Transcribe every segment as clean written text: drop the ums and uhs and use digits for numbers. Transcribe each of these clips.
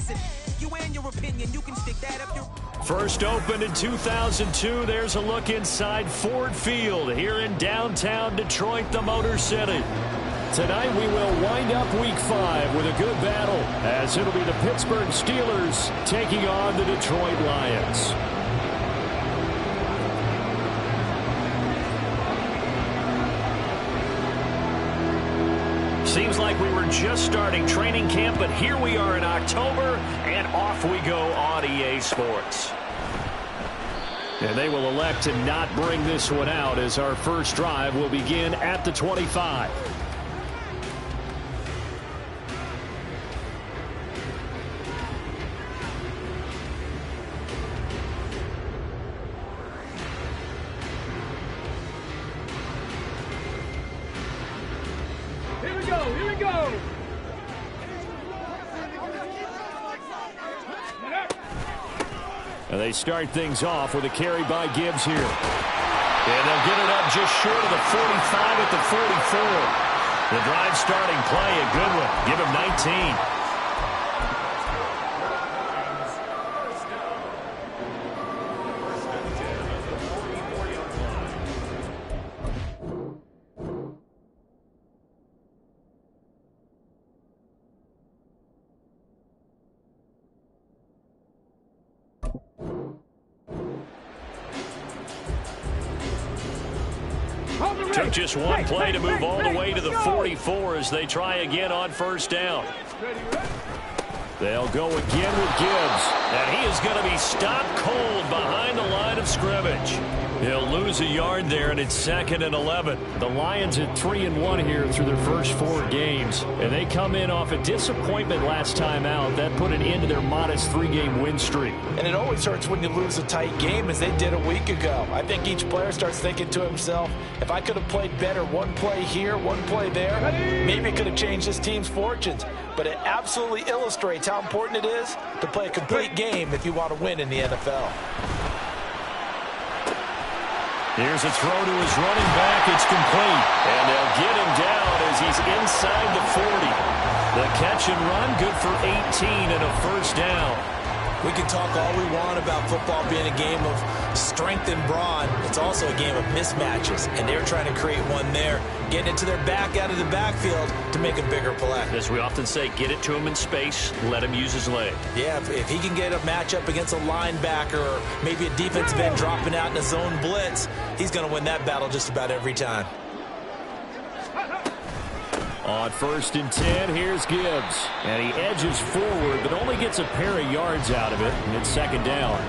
Listen, you and your opinion, you can stick that up your... First opened in 2002, there's a look inside Ford Field here in downtown Detroit, the Motor City. Tonight we will wind up Week 5 with a good battle, as it'll be the Pittsburgh Steelers taking on the Detroit Lions. Seems like we were just starting training camp, but here we are in October, and off we go on EA Sports. And they will elect to not bring this one out, as our first drive will begin at the 25. Here we go. And they start things off with a carry by Gibbs here. And they'll get it up just short of the 45 at the 44. The drive starting play, a good one. Give him 19. Took just one play to move all the way to the 44 as they try again on first down. They'll go again with Gibbs, and he is going to be stopped cold behind the line of scrimmage. He'll lose a yard there, and it's 2nd and 11. The Lions at 3-1 here through their first 4 games, and they come in off a disappointment last time out. That put an end to their modest 3-game win streak. And it always hurts when you lose a tight game, as they did a week ago. I think each player starts thinking to himself, if I could have played better one play here, one play there, maybe it could have changed this team's fortunes. But it absolutely illustrates how important it is to play a complete game if you want to win in the NFL. Here's a throw to his running back. It's complete. And they'll get him down as he's inside the 40. The catch and run, good for 18 and a first down. We can talk all we want about football being a game of strength and brawn. It's also a game of mismatches, and they're trying to create one there, getting it to their back out of the backfield to make a bigger play. As we often say, get it to him in space, let him use his leg. Yeah, if he can get a matchup against a linebacker or maybe a defensive end dropping out in a zone blitz, he's going to win that battle just about every time. On 1st and 10, here's Gibbs. And he edges forward, but only gets a pair of yards out of it. And it's 2nd down.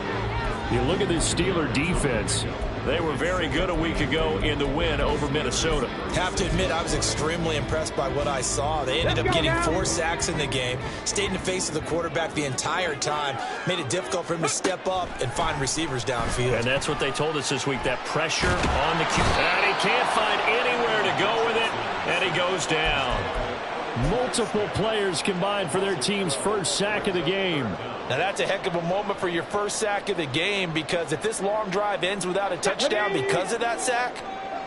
You look at this Steeler defense. They were very good a week ago in the win over Minnesota. Have to admit, I was extremely impressed by what I saw. They ended up getting 4 sacks in the game, stayed in the face of the quarterback the entire time, made it difficult for him to step up and find receivers downfield. And that's what they told us this week, that pressure on the QB. And he can't find anywhere to go with it, and he goes down. Multiple players combined for their team's first sack of the game. Now that's a heck of a moment for your first sack of the game, because if this long drive ends without a touchdown because of that sack,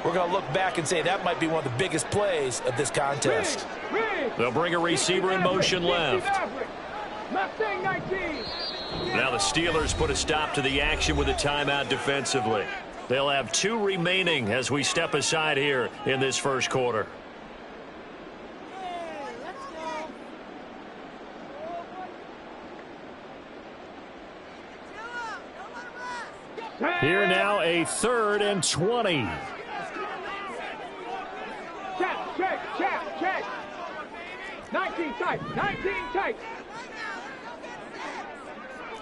we're going to look back and say that might be one of the biggest plays of this contest. They'll bring a receiver in motion left. Now the Steelers put a stop to the action with a timeout defensively. They'll have 2 remaining as we step aside here in this first quarter. Here now, a 3rd and 20. Check. 19 tight.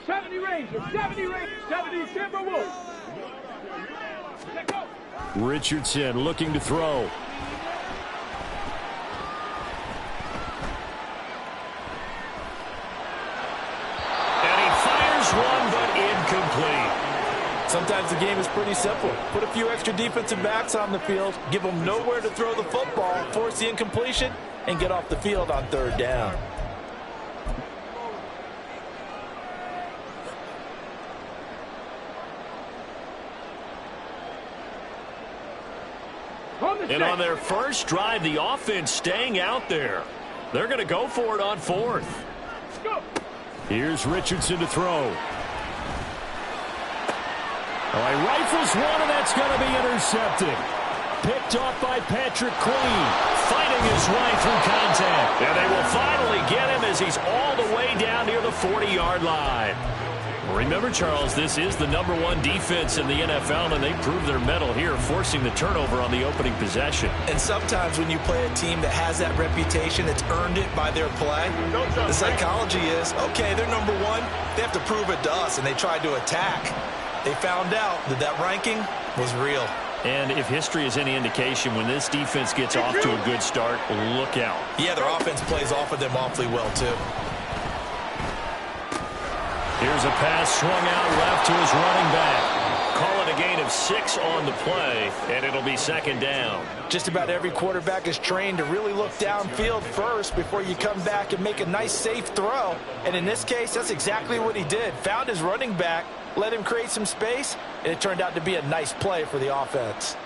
70 Rangers. 70 Timberwolves. Let go. Richardson looking to throw. And he fires one, but incomplete. Sometimes the game is pretty simple. Put a few extra defensive backs on the field, give them nowhere to throw the football, force the incompletion, and get off the field on 3rd down. And on their first drive, the offense staying out there. They're going to go for it on 4th. Here's Richardson to throw. Oh, he rifles one, and that's going to be intercepted. Picked off by Patrick Queen, fighting his way through contact. And they will finally get him as he's all the way down near the 40-yard line. Remember, Charles, this is the #1 defense in the NFL, and they proved their mettle here, forcing the turnover on the opening possession. And sometimes when you play a team that has that reputation, it's earned it by their play. The psychology is, okay, they're #1. They have to prove it to us, and they tried to attack. They found out that that ranking was real. And if history is any indication, when this defense gets off to a good start, look out. Yeah, their offense plays off of them awfully well, too. Here's a pass swung out left to his running back. Call it a gain of 6 on the play, and it'll be second down. Just about every quarterback is trained to really look downfield first before you come back and make a nice, safe throw. And in this case, that's exactly what he did. Found his running back, let him create some space, and it turned out to be a nice play for the offense.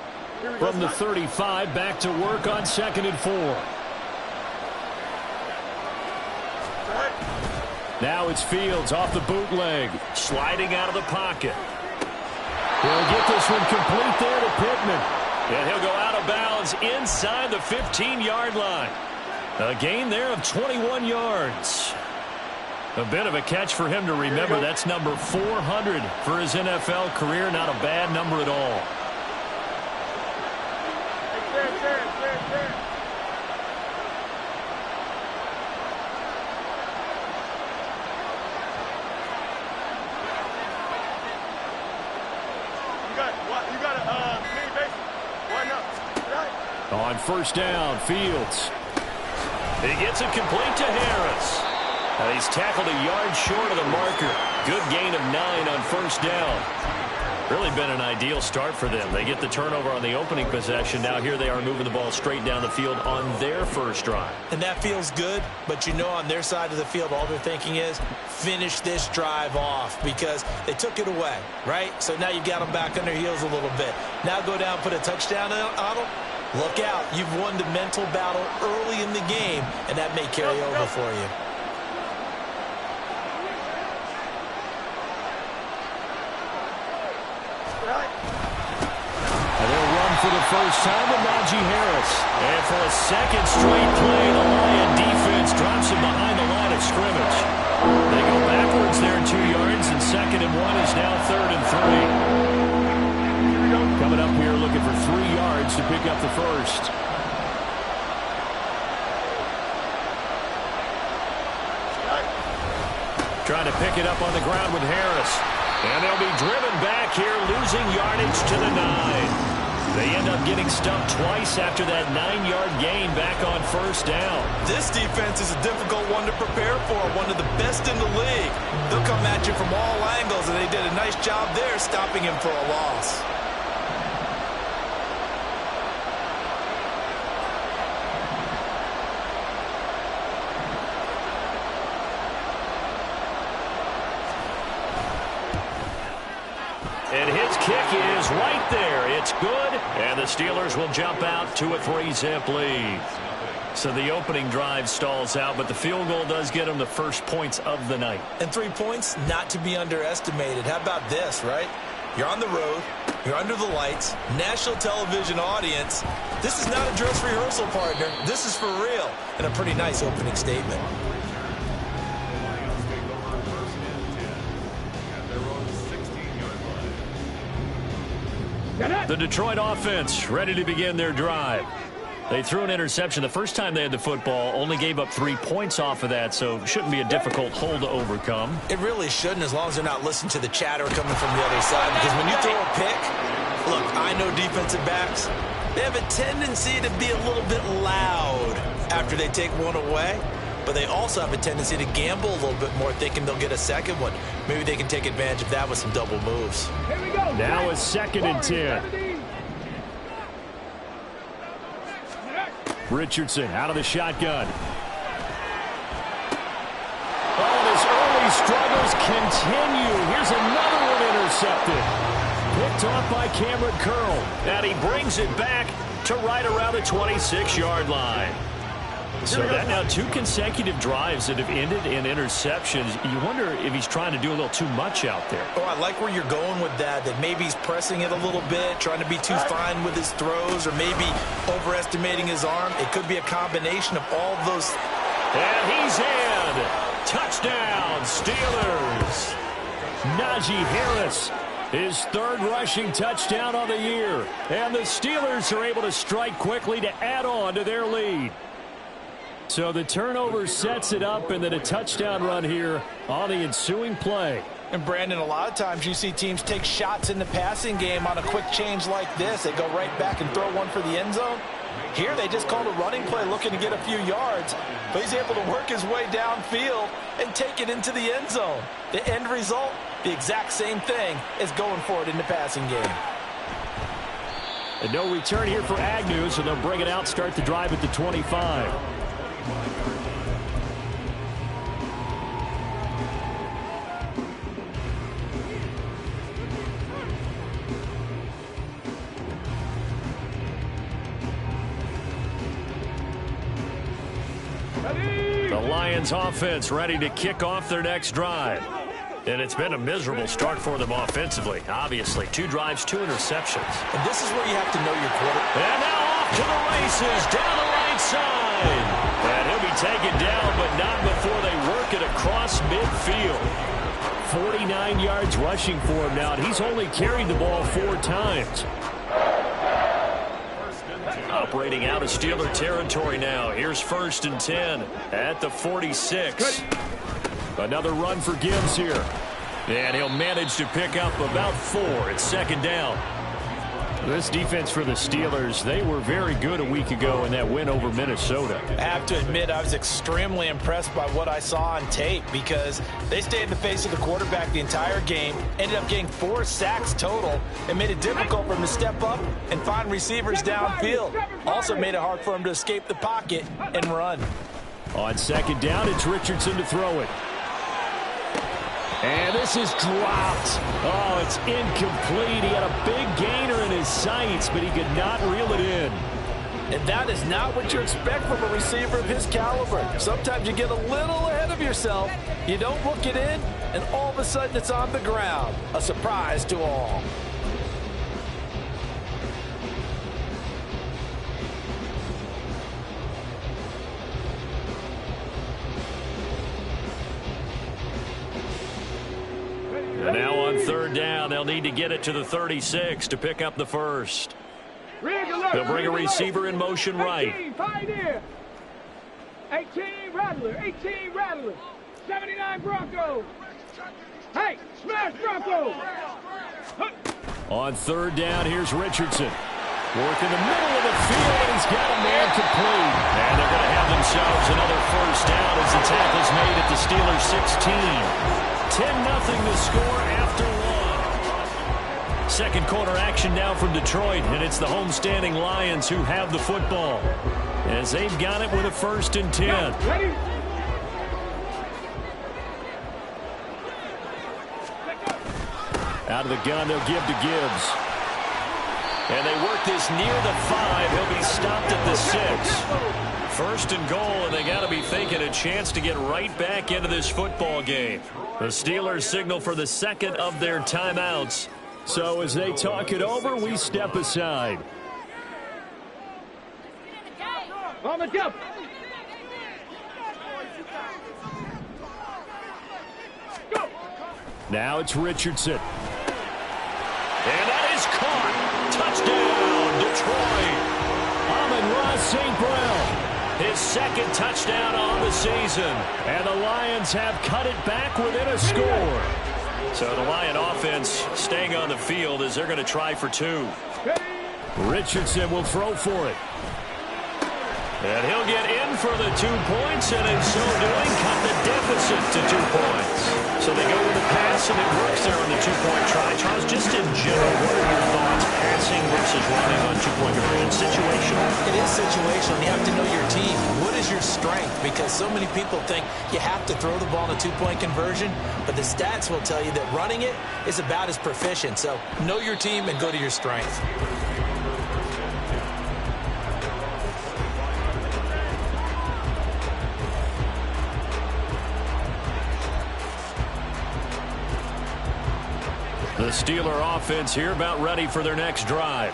From the 35, back to work on 2nd and 4. Now it's Fields off the bootleg, sliding out of the pocket. He'll get this one complete there to Pittman. And he'll go out of bounds inside the 15-yard line. A gain there of 21 yards. A bit of a catch for him to remember. That's number 400 for his NFL career. Not a bad number at all. On first down, Fields. He gets it complete to Harris. He's tackled a yard short of the marker. Good gain of 9 on first down. Really been an ideal start for them. They get the turnover on the opening possession. Now here they are moving the ball straight down the field on their first drive. And that feels good, but you know on their side of the field, all they're thinking is finish this drive off because they took it away, right? So now you've got them back on their heels a little bit. Now go down, put a touchdown on them. Look out. You've won the mental battle early in the game, and that may carry over for you. And they'll run for the first time with Najee Harris. And for a second straight play, the Lion defense drops him behind the line of scrimmage. They go backwards there 2 yards, and 2nd and 1 is now 3rd and 3. Coming up here looking for 3 yards to pick up the first. Trying to pick it up on the ground with Harris. And they'll be driven back here, losing yardage to the 9. They end up getting stumped twice after that 9-yard gain back on first down. This defense is a difficult one to prepare for, one of the best in the league. They'll come at you from all angles, and they did a nice job there stopping him for a loss. And his kick is right there. It's good, and the Steelers will jump out to a 3-zip lead. So the opening drive stalls out, but the field goal does get them the first points of the night. And 3 points, not to be underestimated. How about this, right? You're on the road. You're under the lights. National television audience. This is not a dress rehearsal, partner. This is for real. And a pretty nice opening statement. The Detroit offense ready to begin their drive. They threw an interception the first time they had the football, only gave up 3 points off of that, so shouldn't be a difficult hole to overcome. It really shouldn't, as long as they're not listening to the chatter coming from the other side, because when you throw a pick, look, I know defensive backs, they have a tendency to be a little bit loud after they take one away, but they also have a tendency to gamble a little bit more, thinking they'll get a second one. Maybe they can take advantage of that with some double moves. Here we go. Now it's 2nd and 10. Richardson out of the shotgun. Oh, his early struggles continue. Here's another one intercepted. Picked off by Cameron Curl. And he brings it back to right around the 26-yard line. So that now 2 consecutive drives that have ended in interceptions. You wonder if he's trying to do a little too much out there. Oh, I like where you're going with that maybe he's pressing it a little bit, trying to be too fine with his throws, or maybe overestimating his arm. It could be a combination of all of those. And he's in. Touchdown, Steelers. Najee Harris, his 3rd rushing touchdown of the year. And the Steelers are able to strike quickly to add on to their lead. So the turnover sets it up, and then a touchdown run here on the ensuing play. And Brandon, a lot of times you see teams take shots in the passing game on a quick change like this. They go right back and throw one for the end zone. Here they just called a running play looking to get a few yards, but he's able to work his way downfield and take it into the end zone. The end result, the exact same thing as going for it in the passing game. And no return here for Agnew, so they'll bring it out, start the drive at the 25. The Lions offense ready to kick off their next drive. And it's been a miserable start for them offensively. Obviously, 2 drives, 2 interceptions. And this is where you have to know your quarterback. And now off to the races, down the right side. And he'll be taken down, but not before they work it across midfield. 49 yards rushing for him now, and he's only carried the ball 4 times. Operating out of Steeler territory now. Here's 1st and 10 at the 46. Another run for Gibbs here. And he'll manage to pick up about 4. It's 2nd down. This defense for the Steelers, they were very good a week ago in that win over Minnesota. I have to admit, I was extremely impressed by what I saw on tape because they stayed in the face of the quarterback the entire game, ended up getting 4 sacks total, and made it difficult for him to step up and find receivers downfield. Also made it hard for him to escape the pocket and run. On 2nd down, it's Richardson to throw it. And this is dropped. Oh, it's incomplete. He had a big gainer in his sights, but he could not reel it in. And that is not what you expect from a receiver of his caliber. Sometimes you get a little ahead of yourself. You don't look it in, and all of a sudden it's on the ground. A surprise to all. And now on 3rd down, they'll need to get it to the 36 to pick up the 1st. They'll bring a receiver in motion right. 18, Pioneer. 18, Rattler. 18, Rattler. 79, Bronco. Hey, smash Bronco. On 3rd down, here's Richardson. Work in the middle of the field, and he's got a man complete. And they're going to have themselves another 1st down as the tackle's made at the Steelers 16. 10-0 the score after 1. 2nd quarter action now from Detroit, and it's the homestanding Lions who have the football as they've got it with a 1st and 10. Ready? Out of the gun, they'll give to Gibbs. And they work this near the 5. He'll be stopped at the 6. 1st and goal, and they got to be thinking a chance to get right back into this football game. The Steelers signal for the 2nd of their timeouts. So as they talk it over, we step aside. On the jump. Go. Now it's Richardson. And that is caught. Touchdown, Detroit. Amon-Ra St. Brown. His 2nd touchdown on the season. And the Lions have cut it back within a score. So the Lion offense staying on the field as they're going to try for 2. Richardson will throw for it. And he'll get in for the 2 points, and in so doing, cut the deficit to 2 points. So they go with the pass, and it works there on the 2-point try. Charles, just in general, what are your thoughts, passing versus running on 2-point conversion? Situational? It is situational. You have to know your team. What is your strength? Because so many people think you have to throw the ball in a 2-point conversion, but the stats will tell you that running it is about as proficient. So know your team and go to your strength. The Steeler offense here about ready for their next drive.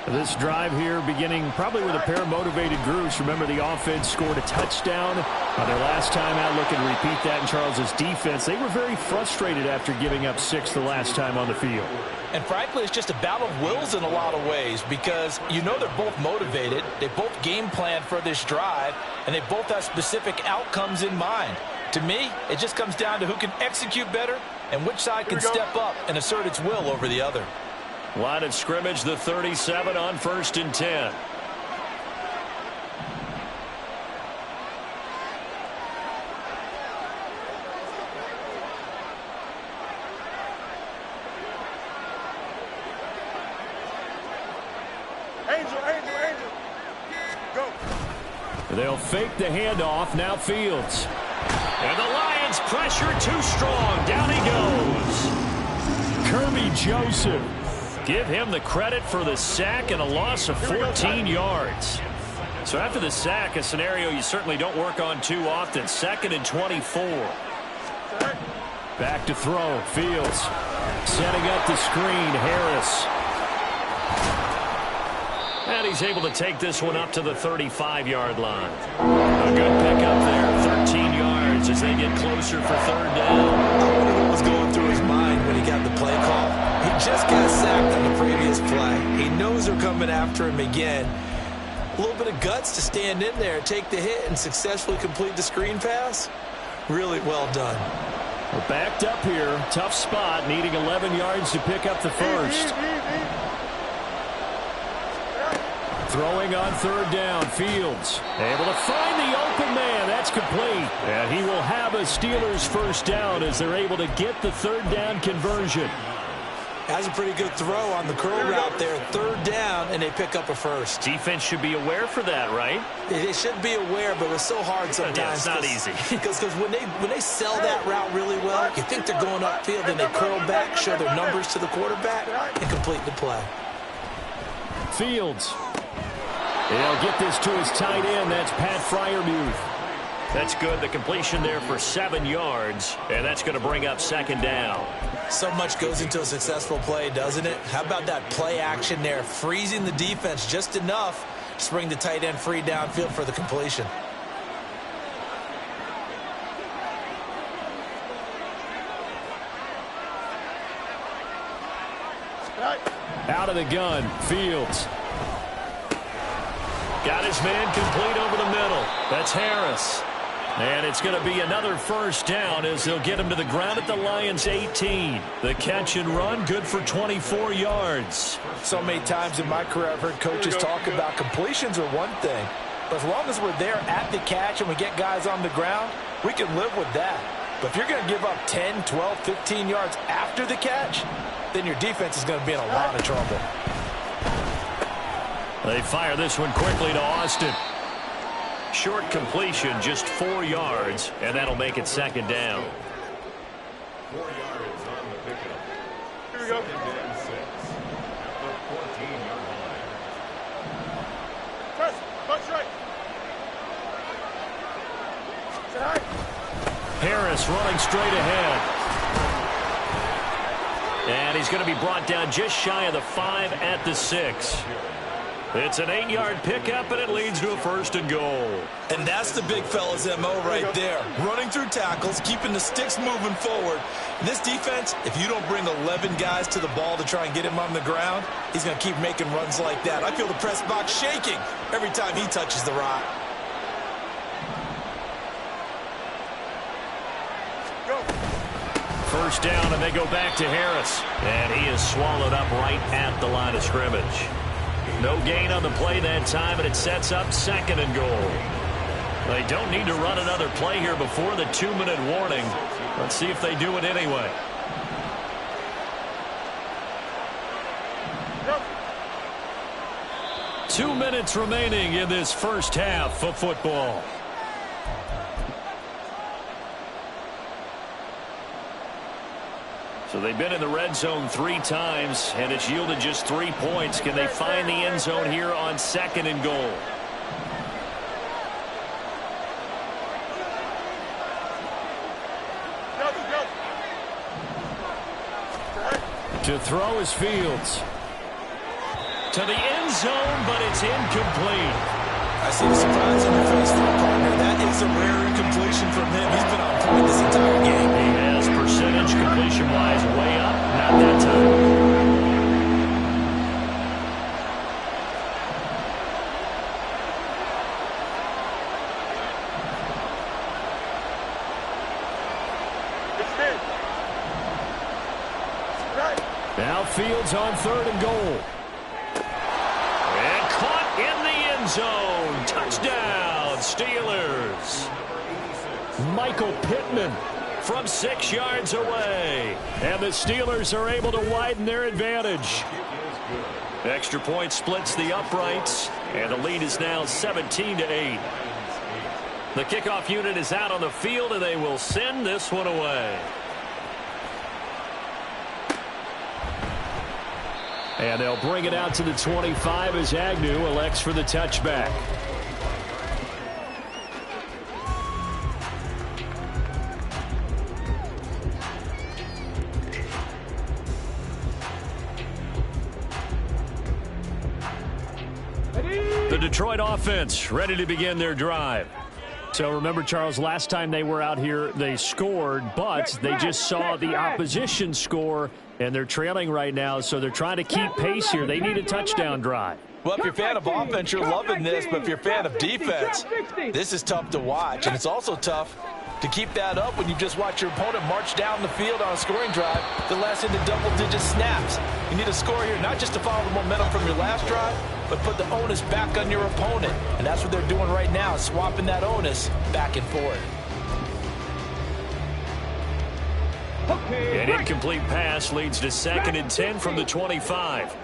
This drive here beginning probably with a pair of motivated groups. Remember, the offense scored a touchdown on their last time out. Looking to repeat that in Charles's defense. They were very frustrated after giving up 6 the last time on the field. And frankly, it's just a battle of wills in a lot of ways because you know they're both motivated. They both game plan for this drive, and they both have specific outcomes in mind. To me, it just comes down to who can execute better and which side can step up and assert its will over the other. Line of scrimmage, the 37 on 1st and 10. Angel. Go. They'll fake the handoff. Now Fields. And the Lions pressure too strong. Down he goes. Kirby Joseph. Give him the credit for the sack and a loss of 14 yards. So after the sack, a scenario you certainly don't work on too often. 2nd and 24. Back to throw. Fields setting up the screen. Harris. And he's able to take this one up to the 35-yard line. A good pickup there. 13 yards as they get closer for 3rd down. I wonder what was going through his mind when he got the play call. He just got sacked on the previous play. He knows they're coming after him again. A little bit of guts to stand in there, take the hit, and successfully complete the screen pass. Really well done. We're backed up here. Tough spot, needing 11 yards to pick up the first. Throwing on 3rd down. Fields able to find the open man. That's complete. And he will have a Steelers first down as they're able to get the 3rd down conversion. Has a pretty good throw on the curl route there. 3rd down, and they pick up a first. Defense should be aware for that, right? They should be aware, but it's so hard sometimes. Yeah, it's not easy. Because when they sell that route really well, you think they're going upfield, and they curl back, show their numbers to the quarterback, and complete the play. Fields. He'll get this to his tight end. That's Pat Freiermuth. That's good. The completion there for 7 yards, and that's going to bring up 2nd down. So much goes into a successful play, doesn't it? How about that play action there, freezing the defense just enough to bring the tight end free downfield for the completion. Out of the gun, Fields. Got his man complete over the middle. That's Harris. And it's going to be another first down as they'll get him to the ground at the Lions' 18. The catch and run, good for 24 yards. So many times in my career I've heard coaches talk about completions are one thing. But as long as we're there at the catch and we get guys on the ground, we can live with that. But if you're going to give up 10, 12, 15 yards after the catch, then your defense is going to be in a lot of trouble. They fire this one quickly to Austin. Short completion, just 4 yards, and that'll make it 2nd down. 4 yards on the pickup. Here we go. 2nd and 6. The 14-yard line. Press. Punch right. Harris running straight ahead. And he's going to be brought down just shy of the 5 at the 6. It's an 8-yard pickup, and it leads to a 1st and goal. And that's the big fella's MO right there. Running through tackles, keeping the sticks moving forward. And this defense, if you don't bring 11 guys to the ball to try and get him on the ground, he's going to keep making runs like that. I feel the press box shaking every time he touches the rock. First down, and they go back to Harris. And he is swallowed up right at the line of scrimmage. No gain on the play that time, and it sets up 2nd and goal. They don't need to run another play here before the 2-minute warning. Let's see if they do it anyway. Go. 2 minutes remaining in this first half of football. So they've been in the red zone 3 times, and it's yielded just 3 points. Can they find the end zone here on 2nd and goal? To throw is Fields. To the end zone, but it's incomplete. I see the surprise on your face there, partner. That is a rare incompletion from him. He's been on point this entire game. He has percentage completion-wise way up. Not that time. Now Fields on 3rd and goal. And caught in the end zone. Touchdown, Steelers. Michael Pittman from 6 yards away. And the Steelers are able to widen their advantage. Extra point splits the uprights. And the lead is now 17-8. The kickoff unit is out on the field, and they will send this one away. And they'll bring it out to the 25 as Agnew elects for the touchback. The Detroit offense ready to begin their drive. So remember, Charles, last time they were out here, they scored, but they just saw the opposition score, and they're trailing right now, so they're trying to keep pace here. They need a touchdown drive. Well, if you're a fan of offense, you're loving this, but if you're a fan of defense, this is tough to watch, and it's also tough to keep that up when you just watch your opponent march down the field on a scoring drive that lasts into double-digit snaps. You need a score here, not just to follow the momentum from your last drive, but put the onus back on your opponent. And that's what they're doing right now, swapping that onus back and forth. An incomplete pass leads to 2nd and 10 from the 25.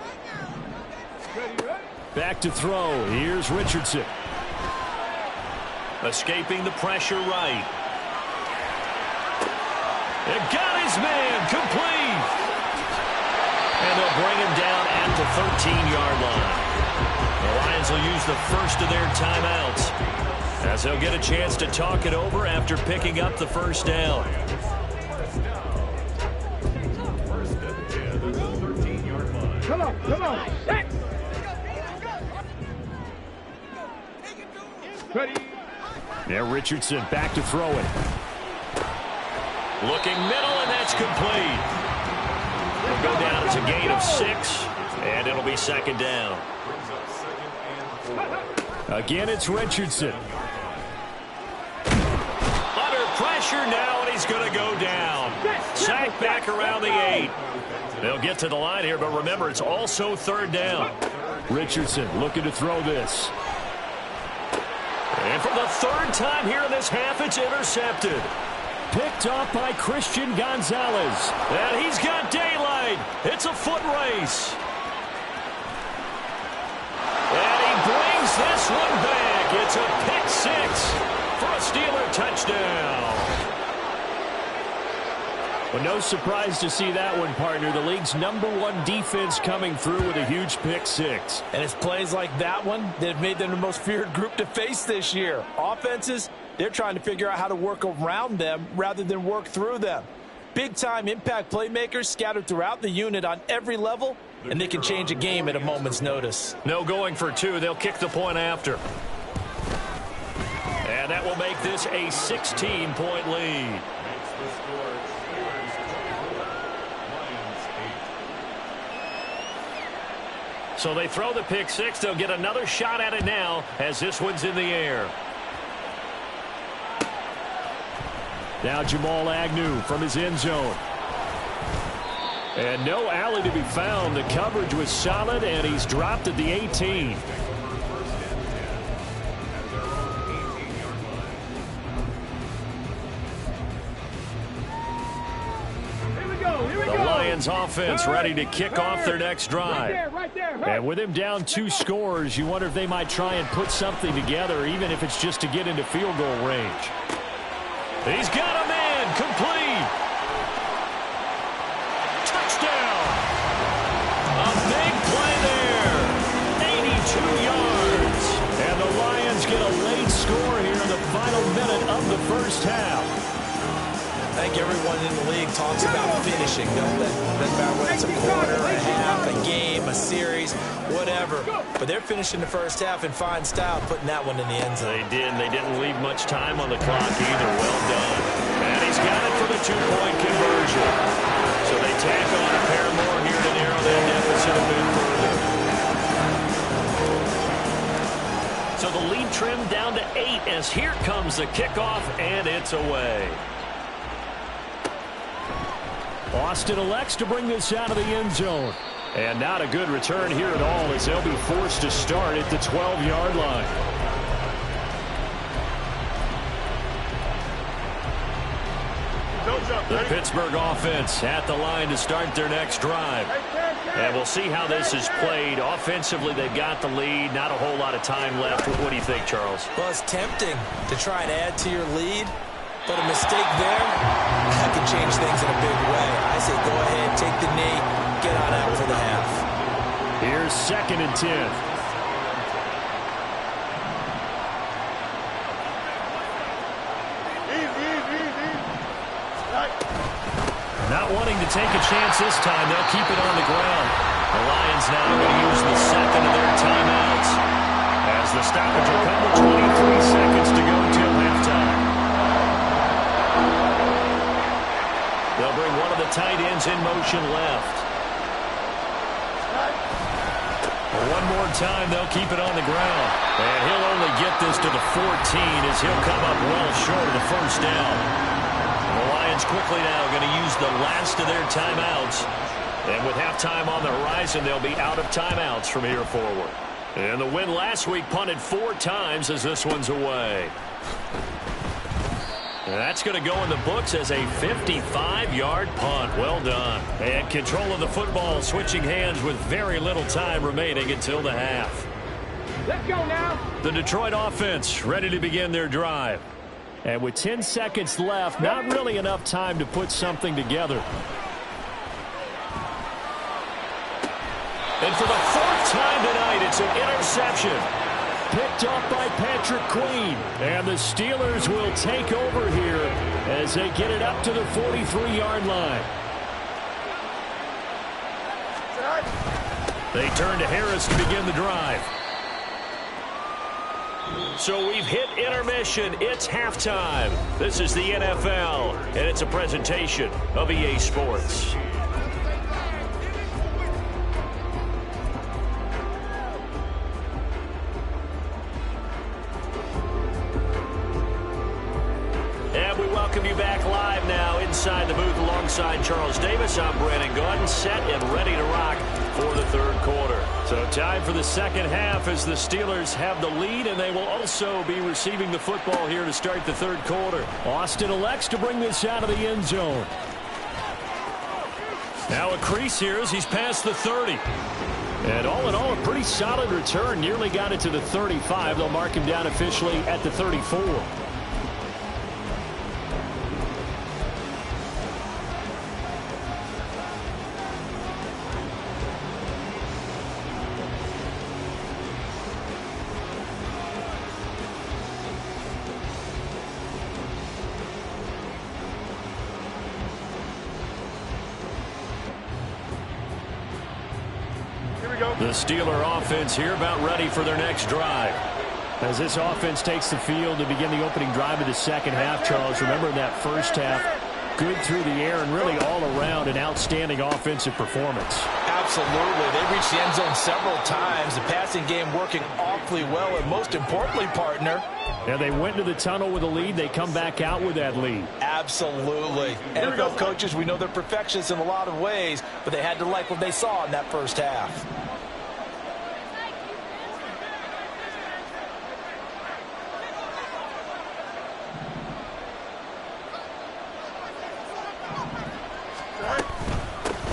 Back to throw. Here's Richardson. Escaping the pressure right. It got his man complete. And they'll bring him down at the 13-yard line. The Lions will use the first of their timeouts as they'll get a chance to talk it over after picking up the first down. Come on. Set. Ready. Now Richardson back to throw it. Looking middle, and that's complete. It'll go down as a gain of 6, and it'll be 2nd down. Again, it's Richardson. Under pressure now, and he's going to go down. Sacked back around the 8. They'll get to the line here, but remember, it's also 3rd down. Richardson looking to throw this. And for the 3rd time here in this half, it's intercepted. Picked off by Christian Gonzalez. And he's got daylight. It's a foot race. And he brings this one back. It's a pick 6 for a Steeler touchdown. Well, no surprise to see that one, partner. The league's #1 defense coming through with a huge pick 6. And it's plays like that one that have made them the most feared group to face this year. Offenses, they're trying to figure out how to work around them rather than work through them. Big-time impact playmakers scattered throughout the unit on every level, and they can change a game at a moment's notice. No going for 2. They'll kick the point after. And that will make this a 16-point lead. So they throw the pick 6. They'll get another shot at it now as this one's in the air. Now Jamal Agnew from his end zone. And no alley to be found. The coverage was solid, and he's dropped at the 18. The Lions offense ready to kick off their next drive. And with him down 2 scores, you wonder if they might try and put something together, even if it's just to get into field goal range. He's got a man complete. Touchdown. A big play there. 82 yards. And the Lions get a late score here in the final minute of the first half. I think everyone in the league talks about finishing, don't they? Doesn't matter whether it's a quarter, a half, a game, a series, whatever. But they're finishing the first half in fine style, putting that one in the end zone. They did, and they didn't leave much time on the clock either. Well done. And he's got it for the two-point conversion. So they tack on a pair more here to narrow that deficit a bit further. So the lead trimmed down to 8 as here comes the kickoff, and it's away. Austin elects to bring this out of the end zone. And not a good return here at all as they'll be forced to start at the 12-yard line. The Pittsburgh offense at the line to start their next drive. And we'll see how this is played. Offensively, they've got the lead. Not a whole lot of time left. What do you think, Charles? Well, it's tempting to try and add to your lead, but a mistake there, that can change things in a big way. I say go ahead, take the knee, get on out for the half. Here's 2nd and 10. Not wanting to take a chance this time, they'll keep it on the ground. The Lions now going to use the second of their timeouts as the stoppage will come with 23 seconds to go till halftime. They'll bring one of the tight ends in motion left. One more time, they'll keep it on the ground. And he'll only get this to the 14 as he'll come up well short of the first down. The Lions quickly now going to use the last of their timeouts. And with halftime on the horizon, they'll be out of timeouts from here forward. And the win last week punted 4 times as this one's away. And that's going to go in the books as a 55-yard punt. Well done. And control of the football switching hands with very little time remaining until the half. Let's go now. The Detroit offense ready to begin their drive. And with 10 seconds left, not really enough time to put something together. And for the 4th time tonight, it's an interception. Picked off by Patrick Queen. And the Steelers will take over here as they get it up to the 43-yard line. They turn to Harris to begin the drive. So we've hit intermission. It's halftime. This is the NFL, and it's a presentation of EA Sports. And we welcome you back live now inside the booth alongside Charles Davis. I'm Brandon Gaudin, set and ready to rock for the third quarter. So time for the second half as the Steelers have the lead, and they will also be receiving the football here to start the third quarter. Austin elects to bring this out of the end zone. Now a crease here as he's past the 30. And all in all, a pretty solid return. Nearly got it to the 35. They'll mark him down officially at the 34. The Steeler offense here about ready for their next drive. As this offense takes the field to begin the opening drive of the second half, Charles, remember in that first half, good through the air and really all around an outstanding offensive performance. Absolutely. They reached the end zone several times. The passing game working awfully well, and most importantly, partner, yeah, they went to the tunnel with a lead. They come back out with that lead. Absolutely. NFL coaches, we know they're perfectionists in a lot of ways, but they had to like what they saw in that first half.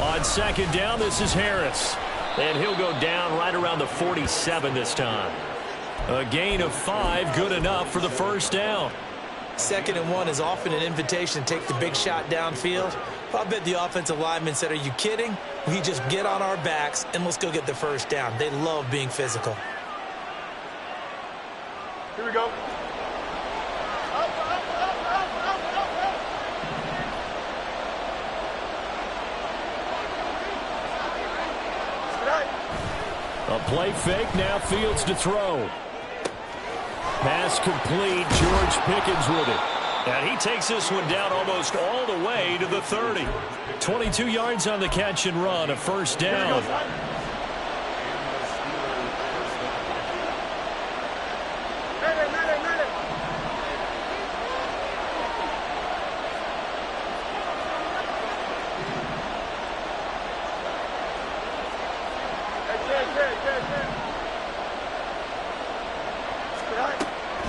On second down, this is Harris. And he'll go down right around the 47 this time. A gain of 5, good enough for the first down. 2nd and 1 is often an invitation to take the big shot downfield. I bet the offensive lineman said, are you kidding? We just get on our backs and let's go get the first down. They love being physical. Here we go. A play fake, now Fields to throw. Pass complete, George Pickens with it. And he takes this one down almost all the way to the 30. 22 yards on the catch and run, a first down.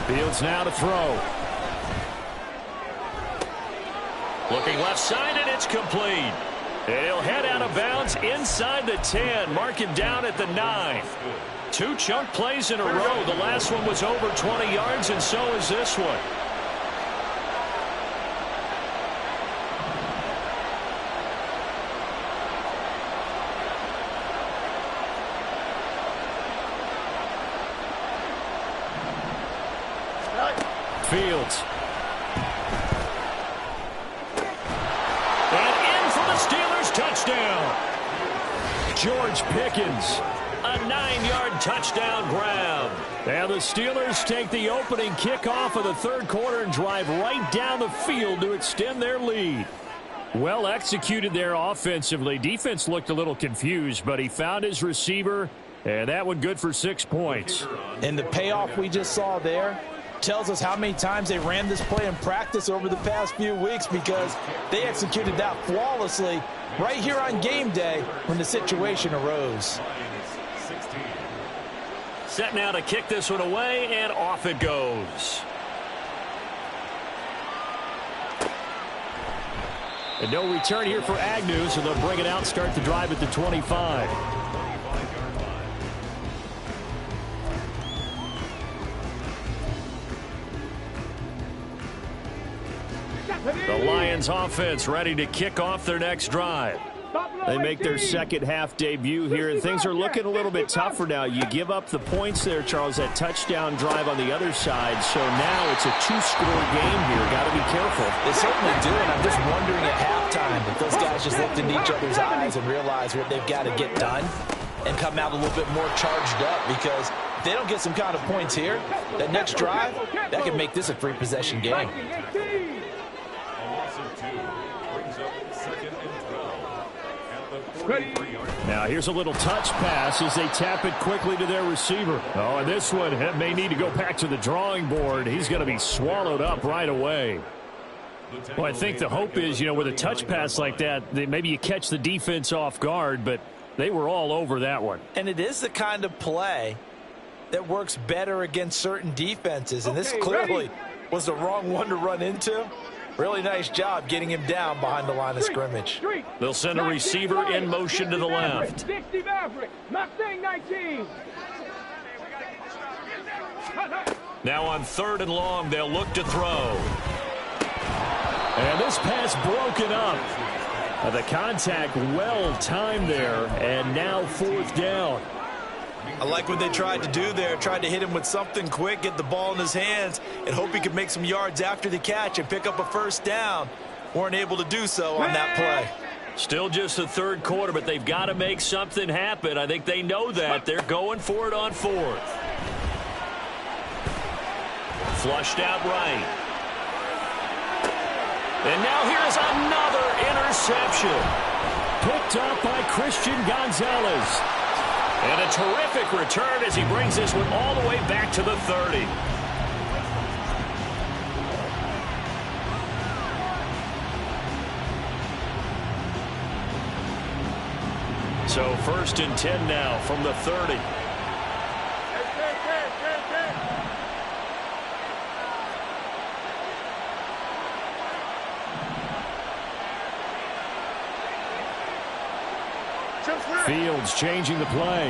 Fields now to throw. Looking left side, and it's complete. And he'll head out of bounds inside the 10. Mark him down at the 9. 2 chunk plays in a row. The last one was over 20 yards, and so is this one. Fields. And in for the Steelers touchdown. George Pickens. A 9-yard touchdown grab. And the Steelers take the opening kickoff of the third quarter and drive right down the field to extend their lead. Well executed there offensively. Defense looked a little confused, but he found his receiver, and that one good for 6 points. And the payoff we just saw there tells us how many times they ran this play in practice over the past few weeks, because they executed that flawlessly right here on game day when the situation arose. Set now to kick this one away, and off it goes. And no return here for Agnew, so they'll bring it out, start the drive at the 25. The Lions offense ready to kick off their next drive. They make their second half debut here, and things are looking a little bit tougher now. You give up the points there, Charles, that touchdown drive on the other side. So now it's a 2-score game here. Got to be careful. They certainly do, and I'm just wondering at halftime if those guys just looked into each other's eyes and realized what they've got to get done and come out a little bit more charged up, because if they don't get some kind of points here, that next drive, that could make this a 3-possession game. Now here's a little touch pass as they tap it quickly to their receiver. Oh, and this one may need to go back to the drawing board. He's going to be swallowed up right away. Well, I think the hope is, with a touch pass like that, maybe you catch the defense off guard, but they were all over that one. And it is the kind of play that works better against certain defenses, and this clearly was the wrong one to run into. Really nice job getting him down behind the line of scrimmage. They'll send a receiver in motion to the left. Now on 3rd and long, they'll look to throw. And this pass broken up. The contact well timed there, and now 4th down. I like what they tried to do there. Tried to hit him with something quick, get the ball in his hands, and hope he could make some yards after the catch and pick up a first down. Weren't able to do so on that play. Still just the 3rd quarter, but they've got to make something happen. I think they know that. They're going for it on 4th. Flushed out right. And now here's another interception. Picked up by Christian Gonzalez. And a terrific return as he brings this one all the way back to the 30. So 1st and 10 now from the 30. Fields changing the play.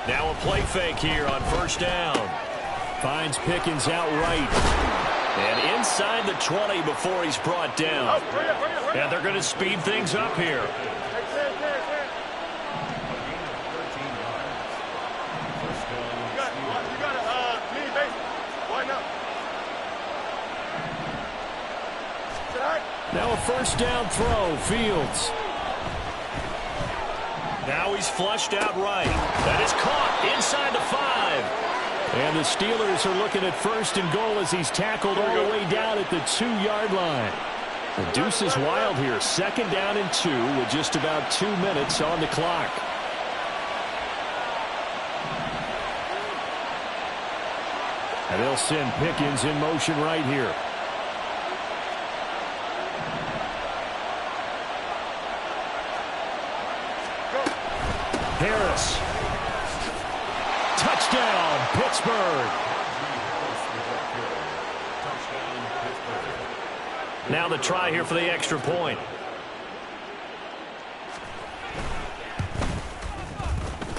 Now a play fake here on 1st down. Finds Pickens out right. And inside the 20 before he's brought down. And they're going to speed things up here. Now a first down throw, Fields. Now he's flushed out right. That is caught inside the 5. And the Steelers are looking at first and goal as he's tackled all the way down at the 2-yard line. The deuce is wild here. 2nd down and 2 with just about 2 minutes on the clock. And they'll send Pickens in motion right here. Harris. Touchdown, Pittsburgh. Now the try here for the extra point.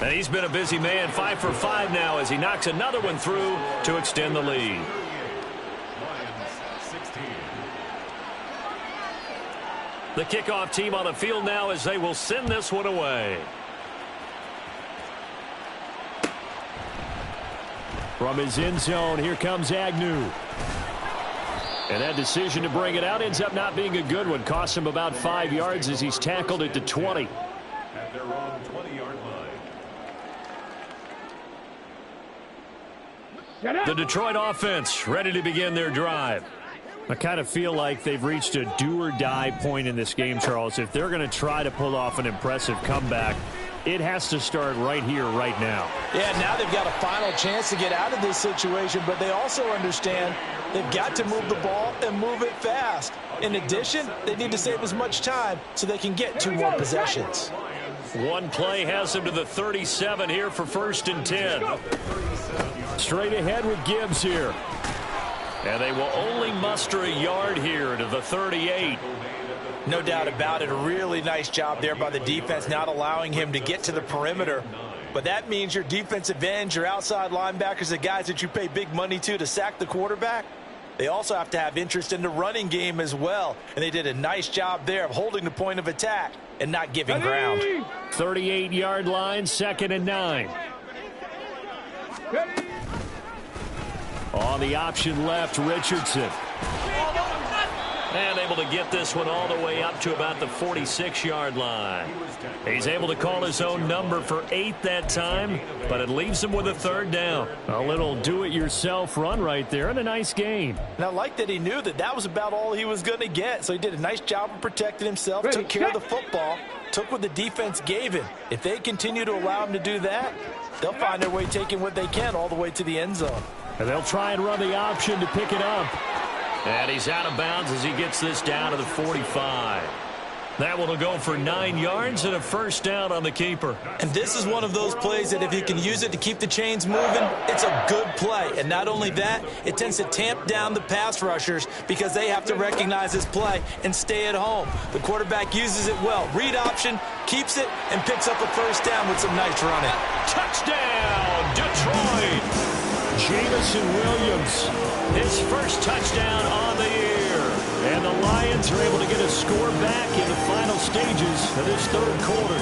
And he's been a busy man. 5 for 5 now as he knocks another one through to extend the lead. The kickoff team on the field now as they will send this one away. From his end zone, here comes Agnew. And that decision to bring it out ends up not being a good one. Costs him about 5 yards as he's tackled at the 20. At their own 20-yard line. The Detroit offense ready to begin their drive. I kind of feel like they've reached a do-or-die point in this game, Charles. If they're going to try to pull off an impressive comeback, it has to start right here, right now. Yeah, now they've got a final chance to get out of this situation, but they also understand they've got to move the ball and move it fast. In addition, they need to save as much time so they can get 2 more possessions. One play has them to the 37 here for 1st and 10. Straight ahead with Gibbs here. And they will only muster a yard here to the 38. No doubt about it. A really nice job there by the defense, not allowing him to get to the perimeter. But that means your defensive ends, your outside linebackers, the guys that you pay big money to sack the quarterback, they also have to have interest in the running game as well. And they did a nice job there of holding the point of attack and not giving ground. 38-yard line, 2nd and 9. On the option left, Richardson. And able to get this one all the way up to about the 46-yard line. He's able to call his own number for 8 that time, but it leaves him with a 3rd down. A little do-it-yourself run right there and a nice gain. And I like that he knew that that was about all he was going to get. So he did a nice job of protecting himself, took care of the football, took what the defense gave him. If they continue to allow him to do that, they'll find their way taking what they can all the way to the end zone. And they'll try and run the option to pick it up. And he's out of bounds as he gets this down to the 45. That one will go for 9 yards and a 1st down on the keeper. And this is one of those plays that if you can use it to keep the chains moving, it's a good play. And not only that, it tends to tamp down the pass rushers because they have to recognize this play and stay at home. The quarterback uses it well. Read option, keeps it, and picks up a 1st down with some nice running. Touchdown, Detroit! Jamison Williams, his first touchdown on the year. And the Lions are able to get a score back in the final stages of this 3rd quarter.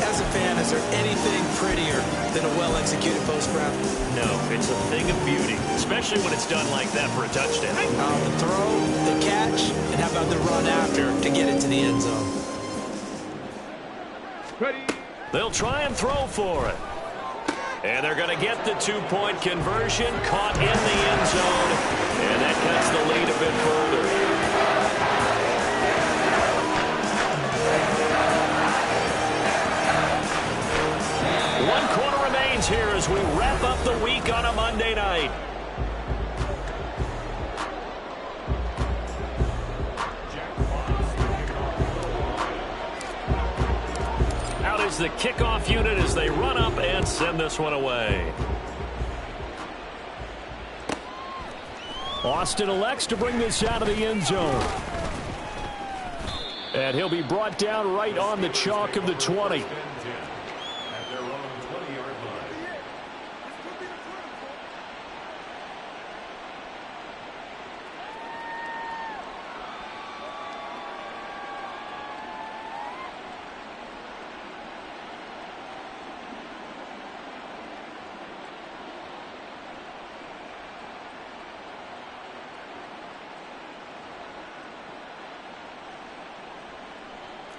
As a fan, is there anything prettier than a well-executed post route? No, it's a thing of beauty, especially when it's done like that for a touchdown. The throw, the catch, and how about the run after to get it to the end zone? They'll try and throw for it. And they're going to get the 2-point conversion, caught in the end zone, and that cuts the lead a bit further. One quarter remains here as we wrap up the week on a Monday night. Out is the kickoff unit as they run up and send this one away. Austin elects to bring this out of the end zone. And he'll be brought down right on the chalk of the 20.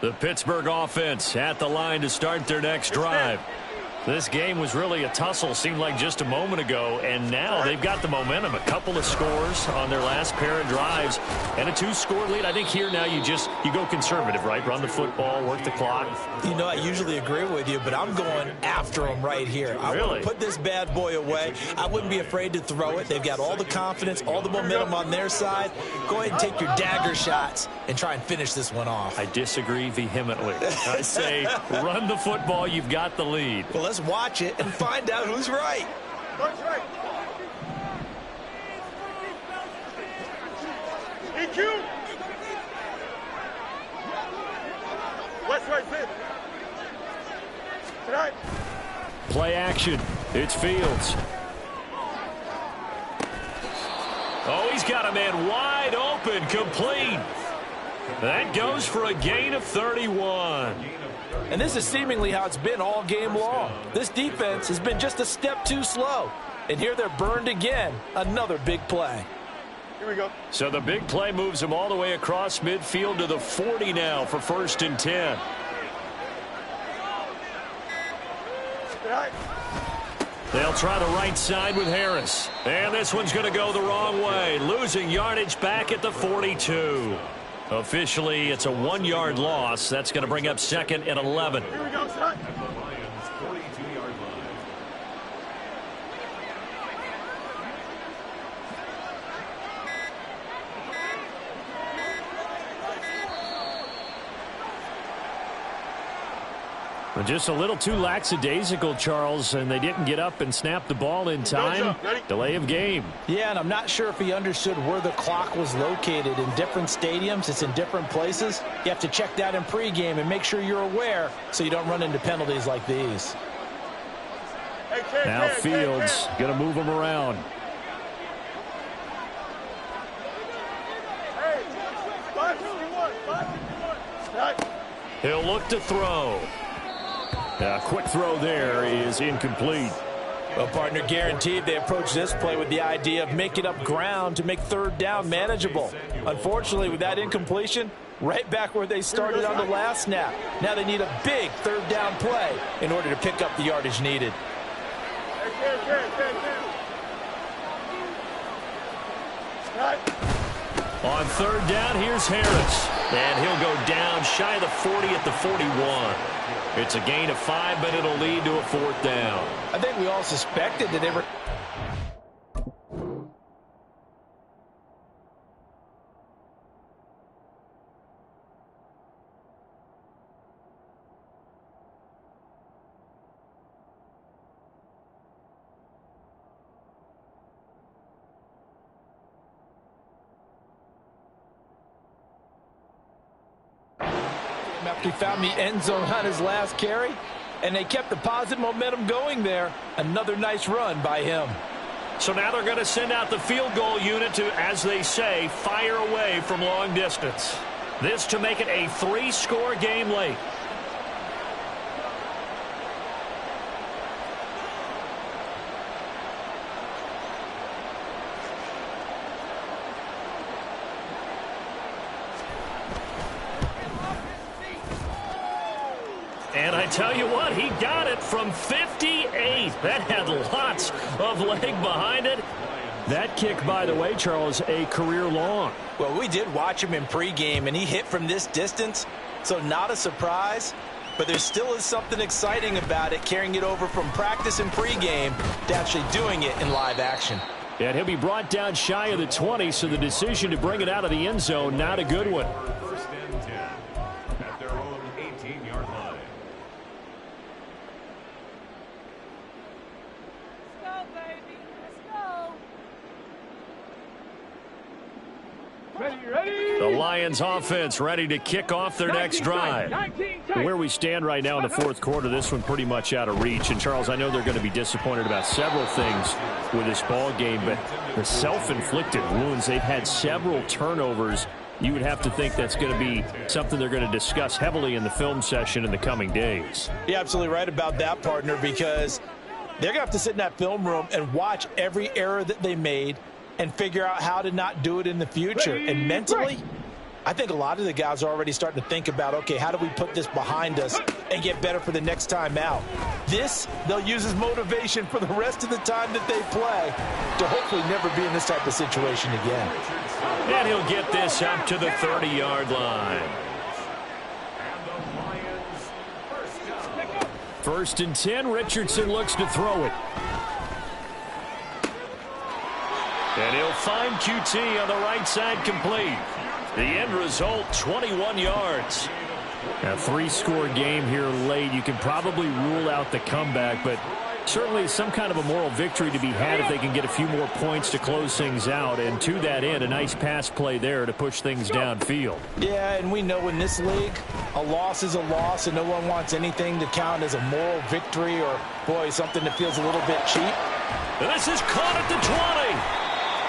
The Pittsburgh offense at the line to start their next drive. This game was really a tussle, seemed like just a moment ago, and now they've got the momentum. A couple of scores on their last pair of drives and a 2-score lead. I think here now you go conservative, right? Run the football, work the clock. You know, I usually agree with you, but I'm going after them right here. I want to put this bad boy away. I wouldn't be afraid to throw it. They've got all the confidence, all the momentum on their side. Go ahead and take your dagger shots and try and finish this one off. I disagree vehemently. I say run the football. You've got the lead. Well, let's watch it and find out who's right. EQ. West right fit. Tonight. Play action. It's Fields. Oh, he's got a man wide open, complete. That goes for a gain of 31. And this is seemingly how it's been all game long. This defense has been just a step too slow. And here they're burned again. Another big play. Here we go. So the big play moves them all the way across midfield to the 40 now for 1st and 10. They'll try the right side with Harris. And this one's going to go the wrong way. Losing yardage back at the 42. Officially, it's a 1-yard loss. That's going to bring up 2nd and 11. Here we go, son. At the Lions' 42-yard line. Just a little too lackadaisical, Charles, and they didn't get up and snap the ball in time. Delay of game. Yeah, and I'm not sure if he understood where the clock was located. In different stadiums, it's in different places. You have to check that in pregame and make sure you're aware so you don't run into penalties like these. Now Fields going to move him around. He'll look to throw. A quick throw there is incomplete. Well, partner, guaranteed they approach this play with the idea of making up ground to make 3rd down manageable. Unfortunately, with that incompletion, right back where they started on the last snap. Now they need a big 3rd down play in order to pick up the yardage needed. On 3rd down, here's Harris. And he'll go down shy of the 40 at the 41. It's a gain of 5, but it'll lead to a 4th down. I think we all suspected that they were... After he found the end zone on his last carry, and they kept the positive momentum going there. Another nice run by him. So now they're going to send out the field goal unit to, as they say, fire away from long distance. This to make it a 3-score game late. And I tell you what, he got it from 58. That had lots of leg behind it. That kick, by the way, Charles, a career long. Well, we did watch him in pregame, and he hit from this distance, so not a surprise. But there still is something exciting about it, carrying it over from practice and pregame to actually doing it in live action. And he'll be brought down shy of the 20, so the decision to bring it out of the end zone, not a good one. 1st and 10 at their own 18-yard line. The Lions offense ready to kick off their next drive. Where we stand right now in the 4th quarter, this one pretty much out of reach. And, Charles, I know they're going to be disappointed about several things with this ball game, but the self-inflicted wounds, they've had several turnovers. You would have to think that's going to be something they're going to discuss heavily in the film session in the coming days. You're absolutely right about that, partner, because they're going to have to sit in that film room and watch every error that they made and figure out how to not do it in the future. And mentally, I think a lot of the guys are already starting to think about, okay, how do we put this behind us and get better for the next time out? This, they'll use as motivation for the rest of the time that they play to hopefully never be in this type of situation again. And he'll get this up to the 30-yard line. First and 10, Richardson looks to throw it. And he'll find QT on the right side complete. The end result, 21 yards. A 3-score game here late. You can probably rule out the comeback, but certainly some kind of a moral victory to be had if they can get a few more points to close things out. And to that end, a nice pass play there to push things downfield. Yeah, and we know in this league, a loss is a loss, and no one wants anything to count as a moral victory or, boy, something that feels a little bit cheap. And this is caught at the 20.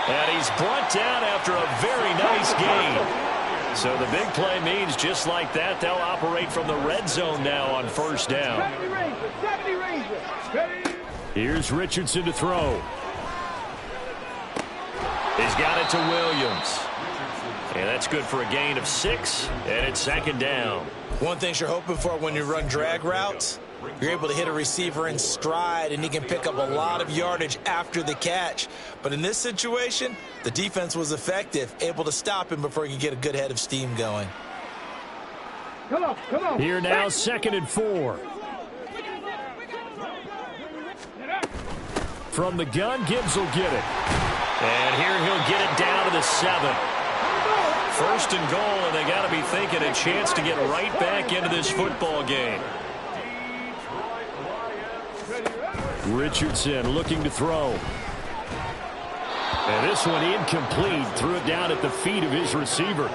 And he's brought down after a very nice gain. So the big play means just like that, they'll operate from the red zone now on first down. Here's Richardson to throw. He's got it to Williams. And that's good for a gain of 6, and it's second down. One thing you're hoping for when you run drag routes, you're able to hit a receiver in stride, and he can pick up a lot of yardage after the catch. But in this situation, the defense was effective, able to stop him before he could get a good head of steam going. Come on. Here now, 2nd and 4. From the gun, Gibbs will get it. And here he'll get it down to the 7. First and goal, and they got to be thinking a chance to get right back into this football game. Richardson looking to throw. And this one incomplete. Threw it down at the feet of his receiver.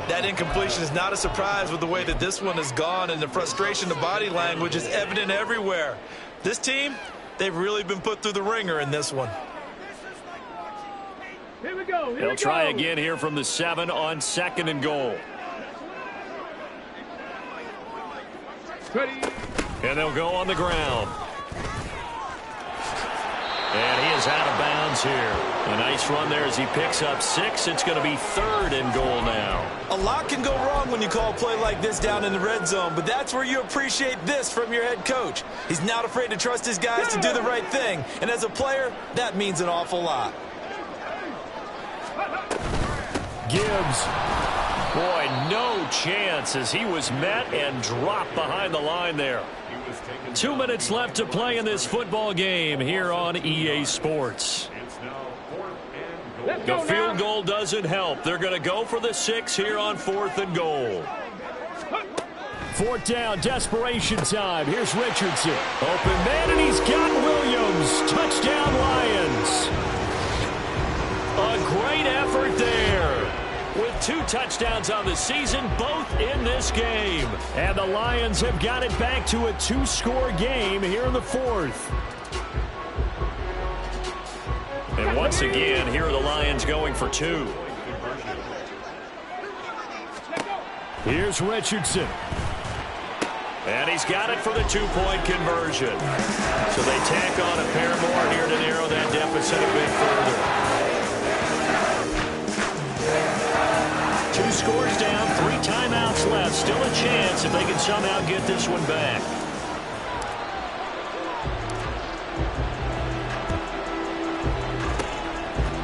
That incompletion is not a surprise with the way that this one has gone, and the frustration, the body language is evident everywhere. This team, they've really been put through the ringer in this one. Here we go. They'll try again here from the 7 on 2nd and goal. Ready. And they'll go on the ground. And he is out of bounds here. A nice run there as he picks up 6. It's going to be 3rd and goal now. A lot can go wrong when you call a play like this down in the red zone, but that's where you appreciate this from your head coach. He's not afraid to trust his guys to do the right thing, and as a player, that means an awful lot. Gibbs. Boy, no chance as he was met and dropped behind the line there. 2 minutes left to play in this football game here on EA Sports. The field goal doesn't help. They're going to go for the 6 here on 4th and goal. 4th down, desperation time. Here's Richardson. Open man, and he's got Williams. Touchdown, Lions. A great effort there. With 2 touchdowns on the season, both in this game. And the Lions have got it back to a 2-score game here in the 4th. And once again, here are the Lions going for 2. Here's Richardson. And he's got it for the 2-point conversion. So they tack on a pair more here to narrow that deficit a bit further. 2 scores down, 3 timeouts left. Still a chance if they can somehow get this one back.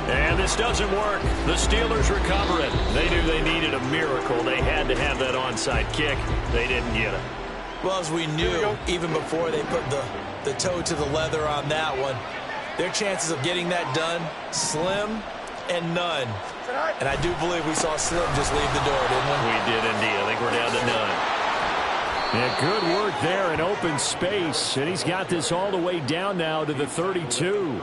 And this doesn't work. The Steelers recover it. They knew they needed a miracle. They had to have that onside kick. They didn't get it. Well, as we knew, even before they put the toe to the leather on that one, their chances of getting that done, slim and none. And I do believe we saw Slim just leave the door, didn't we? We did indeed. I think we're down to none. Yeah, good work there in open space. And he's got this all the way down now to the 32.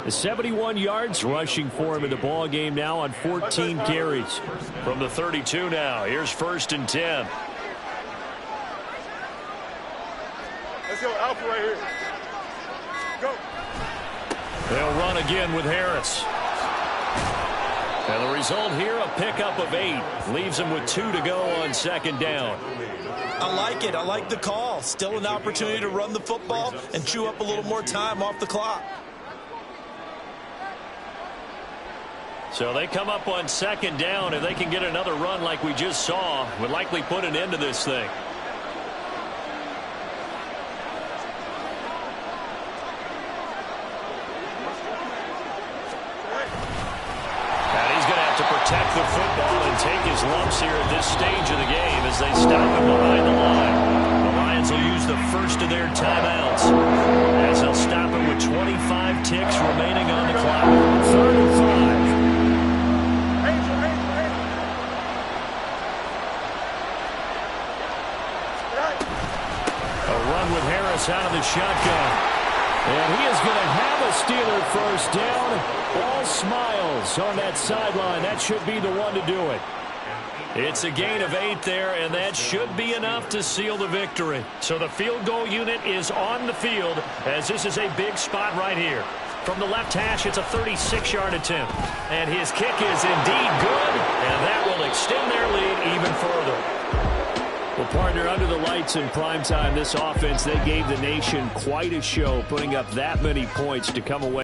The 71 yards rushing for him in the ball game now on 14 carries. From the 32 now, here's 1st and 10. Let's go, Alpha right here. Go. They'll run again with Harris. And the result here, a pickup of 8. Leaves them with 2 to go on 2nd down. I like it. I like the call. Still an opportunity to run the football and chew up a little more time off the clock. So they come up on second down. If they can get another run like we just saw, would likely put an end to this thing. And he's going to have to protect the football and take his lumps here at this stage of the game as they stop him behind the line. The Lions will use the first of their timeouts as they'll stop it with 25 ticks remaining on the clock. 3rd and 5. With Harris out of the shotgun. And he is going to have a Steeler first down. All smiles on that sideline. That should be the one to do it. It's a gain of 8 there, and that should be enough to seal the victory. So the field goal unit is on the field as this is a big spot right here. From the left hash, it's a 36-yard attempt. And his kick is indeed good, and that will extend their lead even further. Well, partner, under the lights in primetime, this offense, they gave the nation quite a show, putting up that many points to come away.